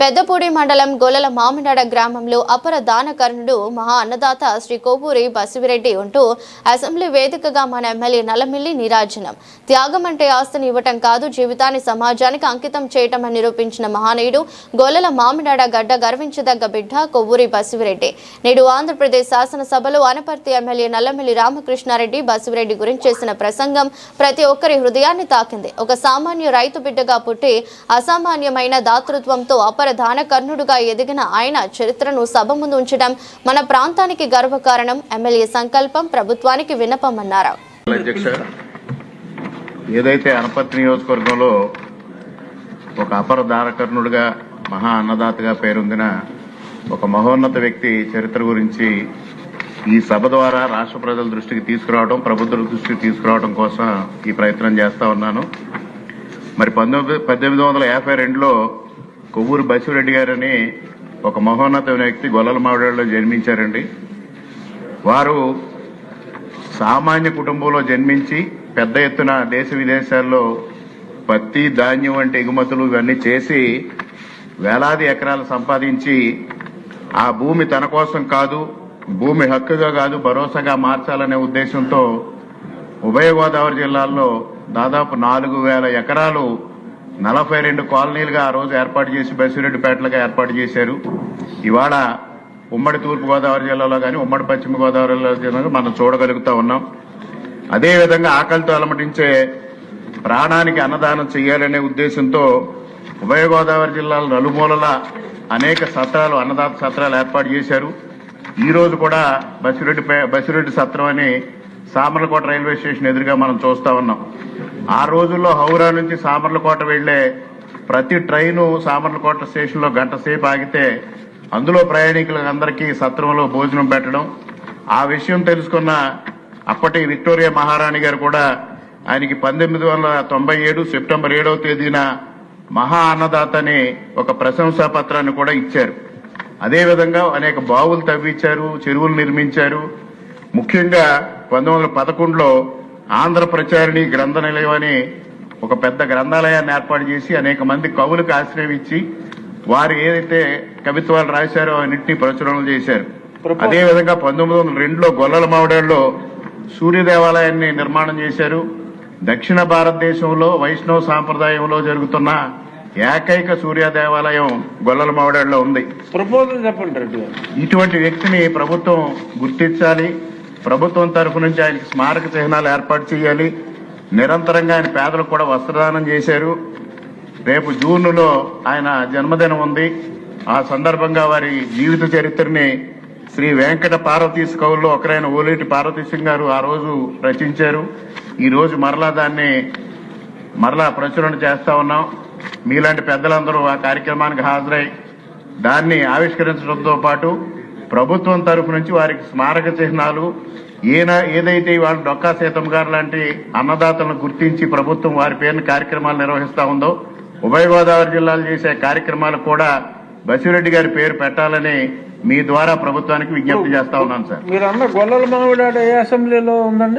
పెద్దపూడి మండలం గొల్లల మామిడాడ గ్రామంలో అపర దానకర్ణుడు మహా అన్నదాత శ్రీ కోవూరి బసివిరెడ్డి ఉంటూ అసెంబ్లీ వేదికగా మన ఎమ్మెల్యే నల్లమిల్లి నీరాజనం. త్యాగం అంటే ఆస్తిని ఇవ్వటం కాదు, జీవితాన్ని సమాజానికి అంకితం చేయటం అని నిరూపించిన మహానీయుడు గొల్లల మామిడాడ గడ్డ గర్వించదగ్గ బిడ్డ కోవూరి బసివిరెడ్డి. నేడు ఆంధ్రప్రదేశ్ శాసనసభలో అనపర్తి ఎమ్మెల్యే నల్లమిల్లి రామకృష్ణారెడ్డి బసివిరెడ్డి గురించి చేసిన ప్రసంగం ప్రతి ఒక్కరి హృదయాన్ని తాకింది. ఒక సామాన్య రైతు బిడ్డగా పుట్టి అసామాన్యమైన దాతృత్వంతో అపర దానకర్ణుడుగా ఎదిగిన ఆయన చరిత్రను సభ ముందు ఉంచడం మన ప్రాంతానికి గర్వకారణం. ఎమ్మెల్యే సంకల్పం ప్రభుత్వానికి విన్నపమన్నారు. ఏదైతే అనపర్తి నియోజకవర్గంలో ఒక అపర దానకర్ణుడుగా మహా అన్నదాతగా పేరొందిన ఒక మహోన్నత వ్యక్తి చరిత్ర గురించి ఈ సభ ద్వారా రాష్ట్ర ప్రజల దృష్టికి తీసుకురావడం, ప్రభుత్వ దృష్టికి తీసుకురావడం కోసం ఈ ప్రయత్నం చేస్తా ఉన్నాను. మరి 1852లో కొవ్వూరు బసివిరెడ్డి గారని ఒక మహోన్నత వ్యక్తి గొల్లల మామిడాడలో జన్మించారండి. వారు సామాన్య కుటుంబంలో జన్మించి పెద్ద ఎత్తున దేశ విదేశాల్లో పత్తి, ధాన్యం వంటి ఎగుమతులు ఇవన్నీ చేసి వేలాది ఎకరాలు సంపాదించి ఆ భూమి తన కోసం కాదు, భూమి హక్కుగా కాదు భరోసాగా మార్చాలనే ఉద్దేశంతో ఉభయ గోదావరి జిల్లాల్లో దాదాపు 4,000 ఎకరాలు 42 కాలనీలుగా ఆ రోజు ఏర్పాటు చేసి బసివిరెడ్డిపేటలుగా ఏర్పాటు చేశారు. ఇవాళ ఉమ్మడి తూర్పు గోదావరి జిల్లాలో కానీ ఉమ్మడి పశ్చిమ గోదావరి జిల్లాలో మనం చూడగలుగుతా ఉన్నాం. అదేవిధంగా ఆకలితో అలమటించే ప్రాణానికి అన్నదానం చేయాలనే ఉద్దేశంతో ఉభయ గోదావరి జిల్లాల నలుమూలల అనేక సత్రాలు, అన్నదాత సత్రాలు ఏర్పాటు చేశారు. ఈ రోజు కూడా బసివిరెడ్డి సత్రం అని సామర్లకోట రైల్వే స్టేషన్ ఎదురుగా మనం చూస్తా ఉన్నాం. ఆ రోజుల్లో హౌరా నుంచి సామర్లకోట వెళ్లే ప్రతి ట్రైను సామర్లకోట స్టేషన్ లో గంట సేపు ఆగితే అందులో ప్రయాణికులందరికీ సత్రంలో భోజనం పెట్టడం, ఆ విషయం తెలుసుకున్న అప్పటి విక్టోరియా మహారాణి గారు కూడా ఆయనకి 1897 సెప్టెంబర్ 7వ తేదీన మహా అన్నదాత అని ఒక ప్రశంసా పత్రాన్ని కూడా ఇచ్చారు. అదేవిధంగా అనేక బావులు తవ్వించారు, చెరువులు నిర్మించారు. ముఖ్యంగా 1911లో ఆంధ్ర ప్రచారిణి గ్రంథ నిలయం అని ఒక పెద్ద గ్రంథాలయాన్ని ఏర్పాటు చేసి అనేక మంది కవులకు ఆశ్రయం ఇచ్చి వారు ఏదైతే కవిత్వాలు రాశారో అన్నింటినీ ప్రచురణలు చేశారు. అదేవిధంగా 1902లో గొల్లల మామిడాడలో సూర్య దేవాలయాన్ని నిర్మాణం చేశారు. దక్షిణ భారతదేశంలో వైష్ణవ సాంప్రదాయంలో జరుగుతున్న ఏకైక సూర్య దేవాలయం గొల్లల మామిడాడలో ఉంది. ఇటువంటి వ్యక్తిని ప్రభుత్వం గుర్తించాలి. ప్రభుత్వం తరఫు నుంచి ఆయనకి స్మారక చిహ్నాలు ఏర్పాటు చేయాలి. నిరంతరంగా ఆయన పేదలకు కూడా వస్త్రదానం చేశారు. రేపు జూన్లో ఆయన జన్మదినం ఉంది. ఆ సందర్భంగా వారి జీవిత చరిత్రని శ్రీ వెంకట పార్వతీశ కవుల్లో ఒకరైన ఓలేటి పార్వతీశం గారు ఆ రోజు రచించారు. ఈ రోజు దాన్ని ప్రచురణ చేస్తా ఉన్నాం. మీలాంటి పెద్దలందరూ ఆ కార్యక్రమానికి హాజరై దాన్ని ఆవిష్కరించడంతో పాటు ప్రభుత్వం తరఫు నుంచి వారికి స్మారక చిహ్నాలు ఏదైతే వాళ్ళ డొక్కా సీతమ్మ గారు లాంటి అన్నదాతలను గుర్తించి ప్రభుత్వం వారి పేరున కార్యక్రమాలు నిర్వహిస్తా ఉందో, ఉభయ గోదావరి జిల్లాలు చేసే కార్యక్రమాలు కూడా బసివిరెడ్డి గారి పేరు పెట్టాలని మీ ద్వారా ప్రభుత్వానికి విజ్ఞప్తి చేస్తా ఉన్నాను సార్. మీరు అన్న గొల్లల మామిడాడ ఏ అసెంబ్లీలో ఉందండి?